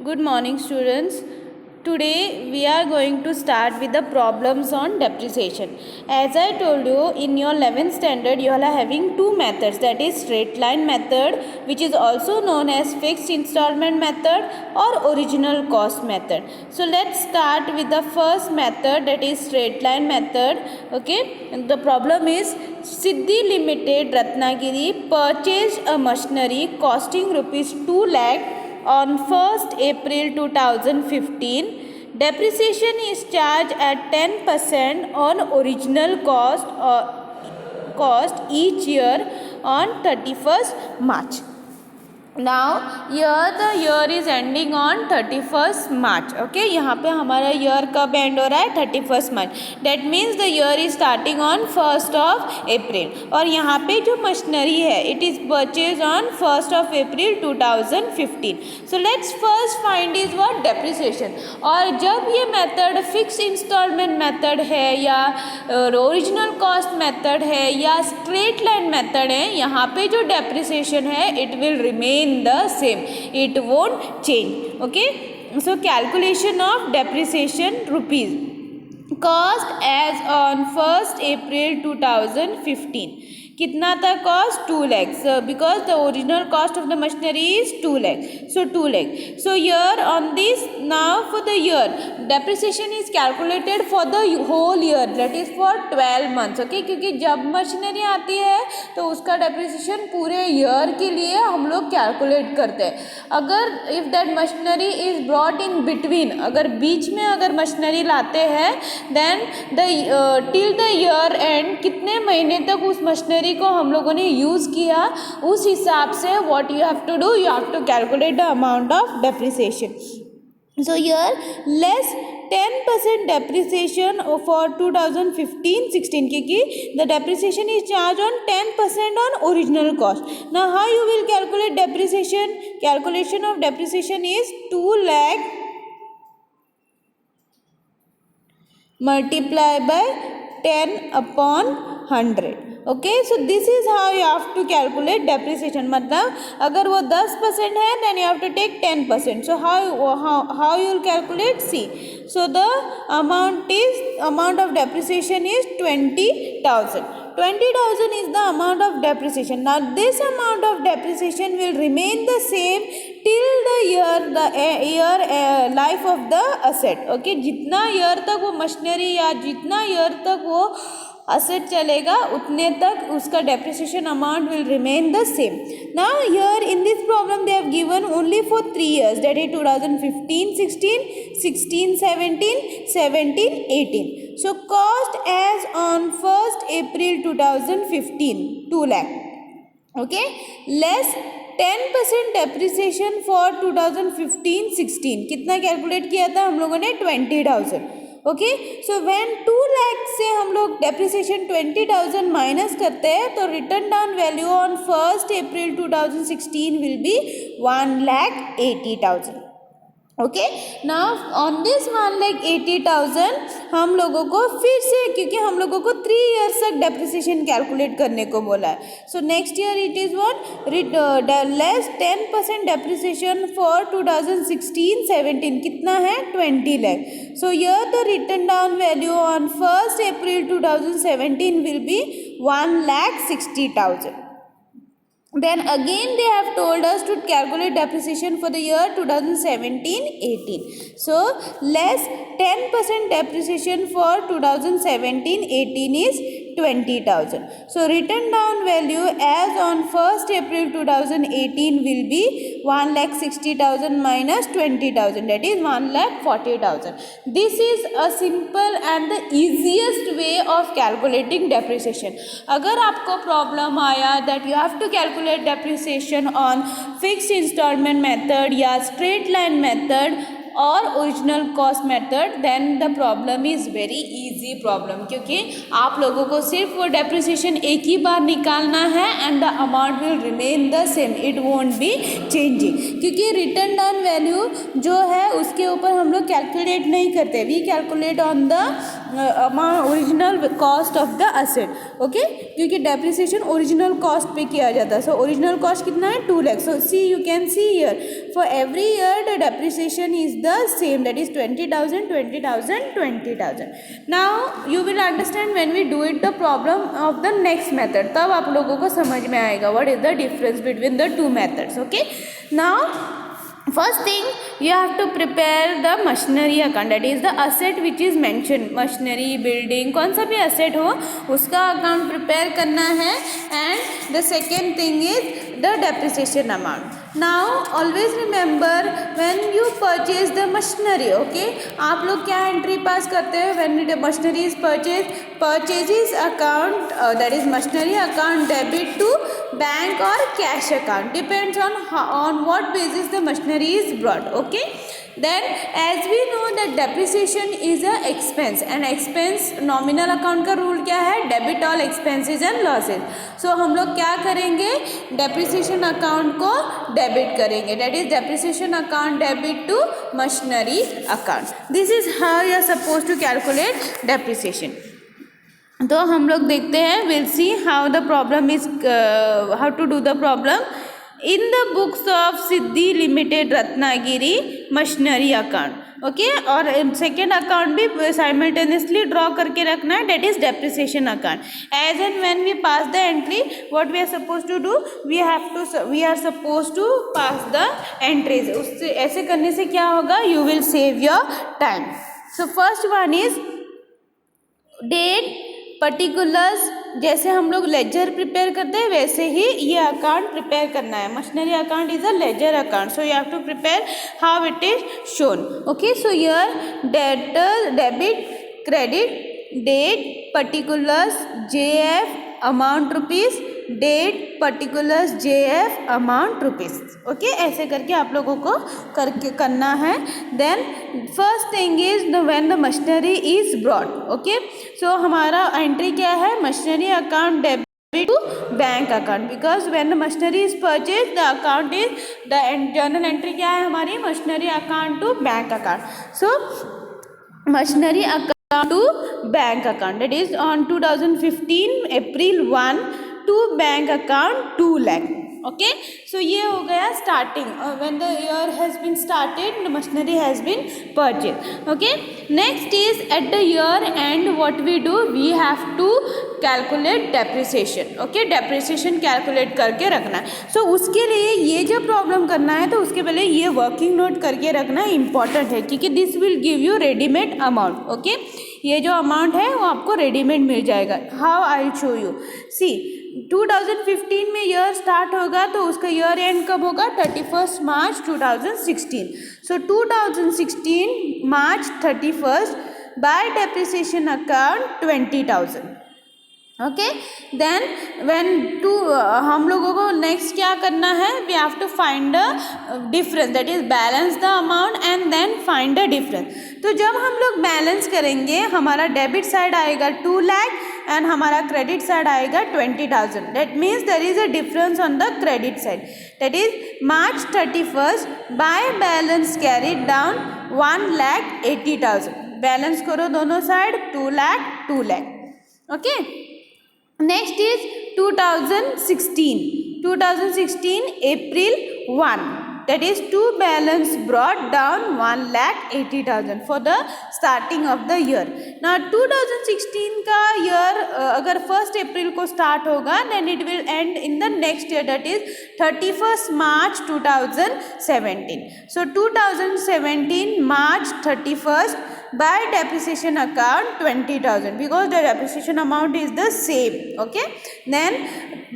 Good morning, students. Today we are going to start with the problems on depreciation. As I told you, in your 11th standard you are having two methods, that is straight line method, which is also known as fixed installment method or original cost method. So let's start with the first method, that is straight line method. Okay, and the problem is Siddhi Limited Ratnagiri purchased a machinery costing rupees 2 lakh on 1st April 2015. Depreciation is charged at 10% on original cost each year on 31st March. Now here the year is ending on 31st March. Okay, यहाँ पे हमारा year कब end हो रहा है 31st March. That means the year is starting on 1st of April. और यहाँ पे जो machinery है it is purchased on 1st of April 2015. So let's first find is what depreciation. और जब ये method fixed installment method है या original cost method है या straight line method है, यहाँ पे जो depreciation है it will remain the same, it won't change. Okay, so calculation of depreciation rupees cost as on 1st April 2015. कितना था cost 2 lakh, because the original cost of the machinery is 2 lakh. So 2 lakh. So here on this, now for the year depreciation is calculated for the whole year, that is for 12 months. Okay, क्योंकि जब machinery आती है तो उसका depreciation पूरे year के लिए हम लोग कैलकुलेट करते हैं. अगर if that machinery is brought in between, अगर बीच में अगर मशीनरी लाते हैं then the till the year end कितने महीने तक उस मशीनरी को हम लोगों ने यूज़ किया, उस हिसाब से what you have to do, you have to calculate the amount of depreciation. So here less 10% depreciation for 2015-16 क्योंकि the depreciation is charged on 10% on original cost. Now how you will calculate depreciation? Calculation of depreciation is 2 lakh multiplied by 10 upon 100. Okay, so this is how you have to calculate depreciation. मतलब अगर वो 10% है then you have to take 10%. So how you will calculate, see. So the amount of depreciation is 20,000. 20,000 is the amount of depreciation. Now this amount of depreciation will remain the same till the year life of the asset. Okay, जितना year तक वो machinery या जितना year तक वो asset चलेगा उतने तक उसका depreciation amount will remain the same. Now here in this problem they have given only for 3 years, that is 2015-16, 16-17, 17-18. So cost as on 1st April 2015 2 lakh. Okay, less 10% depreciation for 2015-16 कितना calculate किया था हम लोगों ने 20,000. Okay, so when 2 lakh से हम लोग depreciation 20,000 minus करते हैं तो return down value on 1st April 2016 will be 1,80,000. Okay, now on this 1,80,000 हम लोगों को फिर से, क्योंकि हम लोगों को 3 years तक डेप्रिसिएशन कैलकुलेट करने को बोला है. So next year it is what less 10% depreciation for 2016-17 कितना है 20 lakh. So here the return down value on 1st April 2017 will be 1,60,000. Then again they have told us to calculate depreciation for the year 2017-18. So less 10% depreciation for 2017-18 is 20,000. So written down value as on 1st April 2018 will be 1,60,000 minus 20,000, that is 1,40,000. This is a simple and the easiest way of calculating depreciation. अगर आपको problem आया that you have to calculate depreciation on fixed installment method या straight line method और original cost method, then the problem is very easy problem, क्योंकि आप लोगों को सिर्फ वो डेप्रिसिएशन एक ही बार निकालना है and the amount will remain the same, it won't be changing. क्योंकि रिटर्न डाउन वैल्यू जो है उसके ऊपर हम लोग कैलकुलेट नहीं करते, we calculate on the original cost of the asset, okay, क्योंकि डेप्रिसिएशन ओरिजिनल कॉस्ट पे किया जाता है. सो ओरिजिनल कॉस्ट कितना है 2 lakh. So see you can see here for every year the depreciation is the same, that is 20,000 20,000 20,000. Now you will understand when we do it the problem of the next method, तब आप लोगों को समझ में आएगा what is the difference between the two methods. Okay, now first thing you have to prepare the machinery account, that is the asset which is mentioned, machinery, building, कौन सा भी asset हो उसका account prepare करना है. and the second thing is the depreciation amount. now always remember when you purchase the machinery, okay, आप लोग क्या entry pass करते हैं when the machinery is purchased, purchases account that is machinery account debit to bank or cash account, depends on what basis the machinery is brought. okay, then as we know that depreciation is a expense, and expense nominal account का rule क्या है, debit all expenses and losses. so हम लोग क्या करेंगे, depreciation account को debit करेंगे, that is depreciation account debit to machinery account. this is how you are supposed to calculate depreciation. तो हम लोग देखते हैं, will see how the problem is, how to do the problem in the books of Siddhi Limited Ratnagiri machinery account. Okay, और second account भी simultaneously draw करके रखना है, that is depreciation account. As and when we pass the entry, what we are suppose to do, we are suppose to pass the entries. उससे ऐसे करने से क्या होगा, you will save your time. So first one is date, particulars, जैसे हम लोग laser prepare करते हैं वैसे ही ये अकाउंट प्रिपेयर करना है. Machinery account is a ledger account, so you have to prepare how it is shown. Okay, so here debtor, debit, credit, date, particulars, JF amount rupees, date, particulars, JF amount rupees. Okay, ऐसे करके आप लोगों को करना है. Then first thing is the when the machinery is brought. Okay, so हमारा entry क्या है, machinery account debit to bank account, because when the machinery is purchase the account is the journal entry क्या है हमारी, machinery account to bank account. So machinery account to bank account, that is on 2015 April 1 to bank account 2 lakh. okay, so ये हो गया starting, when the year has been started the machinery has been purchased. okay, next is at the year end what we do, we have to calculate depreciation. okay, depreciation calculate करके रखना है. so उसके लिए ये जो problem करना है तो उसके पहले ये वर्किंग नोट करके रखना इम्पॉर्टेंट है, क्योंकि this will give you readymade amount. Okay, ये जो अमाउंट है वो आपको रेडीमेड मिल जाएगा. हाउ आई शो यू, सी 2015 में ईयर स्टार्ट होगा तो उसका ईयर एंड कब होगा, 31 March 2016. So 2016 March 31 by depreciation account 20,000. Okay, then when to हम लोगों को नेक्स्ट क्या करना है, we have to find the difference, that is balance the amount and then find the difference. तो जब हम लोग बैलेंस करेंगे हमारा डेबिट साइड आएगा 2 लाख एंड हमारा क्रेडिट साइड आएगा 20,000. That means there is a difference on the credit side, that is March 31 by balance carried down 1,80,000. Balance करो दोनों side, 2 lakh 2 lakh. Okay, next is 2016 April 1, that is to balance brought down 1,80,000 for the starting of the year. now 2016 का year अगर 1st April को start होगा then it will end in the next year, that is 31st March 2017. so 2017 March 31st by depreciation account 20,000, because the depreciation amount is the same. okay, then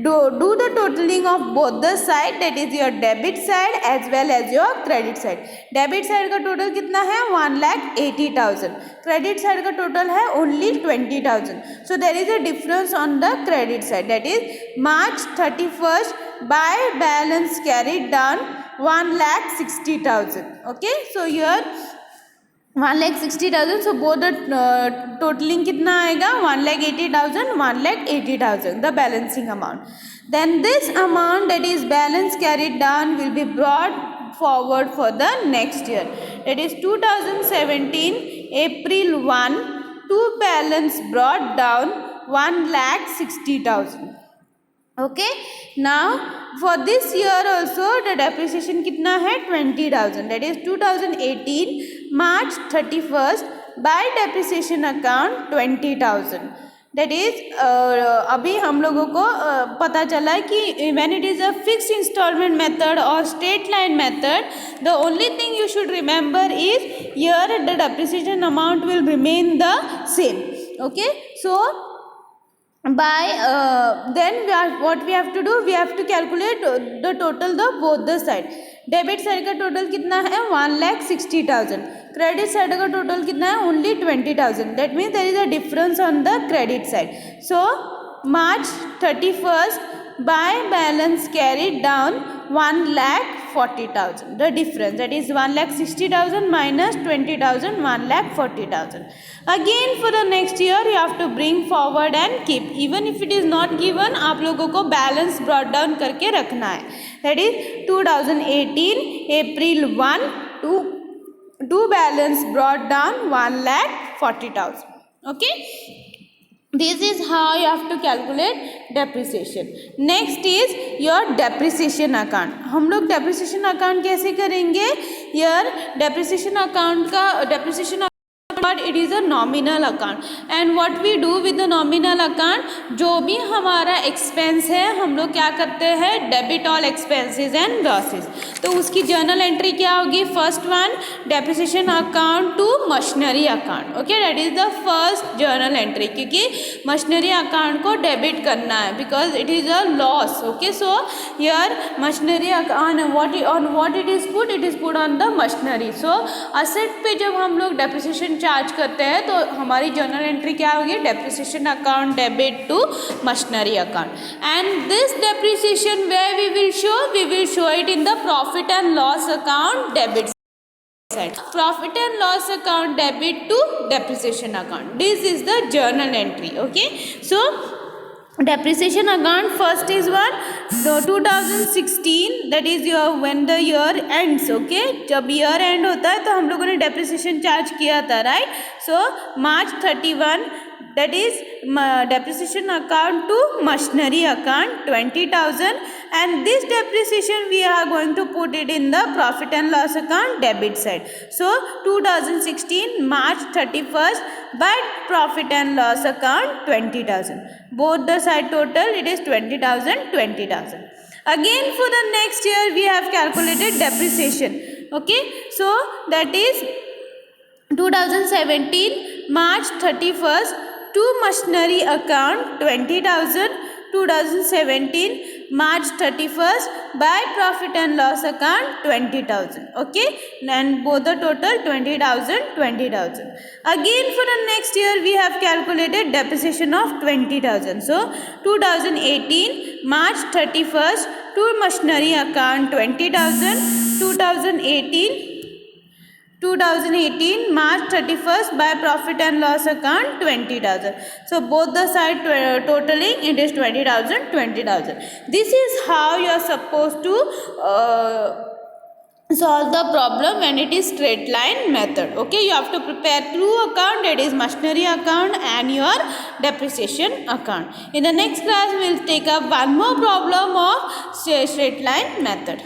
do the totaling of both the side, that is your debit side as well as your credit side. debit side का total कितना है, 1,80,000. credit side का total है only 20,000. so there is a difference on the credit side, that is March 31st by balance carried down 1,60,000. okay, so here 1,60,000. so both the totaling कितना आएगा, 1,80,000 1,80,000 the balancing amount. then this amount, that is balance carried down, will be brought forward for the next year. That is 2017 April 1 to balance brought down 1,60,000. Okay, now for this year also the depreciation कितना है 20,000. That is 2018 March 31st by depreciation account 20,000. That is अभी हम लोगों को पता चला है कि when it is a fixed installment method or straight line method, the only thing you should remember is here the depreciation amount will remain the same. Okay, so by then what we have to do, we have to calculate the total the both the side. Debit side का total कितना है 1,60,000. Credit side का total कितना है only 20,000. That means there is a difference on the credit side. So March 31st by balance carried down 1,40,000. The difference, that is 1,60,000 minus 20,000, 1,40,000. Again for the next year you have to bring forward and keep. Even if it is not given, आप लोगों को balance brought down करके रखना है. That is 2018 April 1 to balance brought down 1,40,000. Okay. This is how you have to calculate depreciation. Next is your depreciation account. हम लोग depreciation account कैसे करेंगे? Here depreciation account का depreciation account, but it is a nominal account. And what we do with the nominal account, जो भी हमारा expense है हम लोग क्या करते हैं, debit all expenses and losses. तो उसकी journal entry क्या होगी? First one, depreciation account to machinery account. Okay, that is the first journal entry, क्योंकि machinery account को debit करना है because it is a loss. Okay, so here machinery account on what it is put? It is put on the machinery. So asset पे जब हम लोग depreciation charge करते हैं तो हमारी जर्नल एंट्री क्या होगी? Depreciation account debit to machinery account. And this depreciation where we will show it in the profit and loss account debit side. Profit and loss account debit to depreciation account. This is the journal entry. Okay, so depreciation account first is what? So 2016, that is your when the year ends. Okay, जब year end होता है तो हम लोगों ने depreciation charge किया था, right? So March 31, that is depreciation account to machinery account 20,000, and this depreciation we are going to put it in the profit and loss account debit side. So 2016 March 31st by profit and loss account 20,000. Both the side total it is 20,000, 20,000. Again for the next year we have calculated depreciation. Okay, so that is 2017 March 31st to machinery account 20,000, 2017 March 31st by profit and loss account 20,000. Okay, and both the total 20,000, 20,000. Again for the next year we have calculated depreciation of 20,000. So 2018 March 31st to machinery account 20,000, 2018 March 31st by profit and loss account 20,000. So both the side totaling it is 20,000, 20,000. This is how you are supposed to solve the problem when it is straight line method. Okay, you have to prepare two account, that is machinery account and your depreciation account. In the next class we will take up one more problem of straight line method.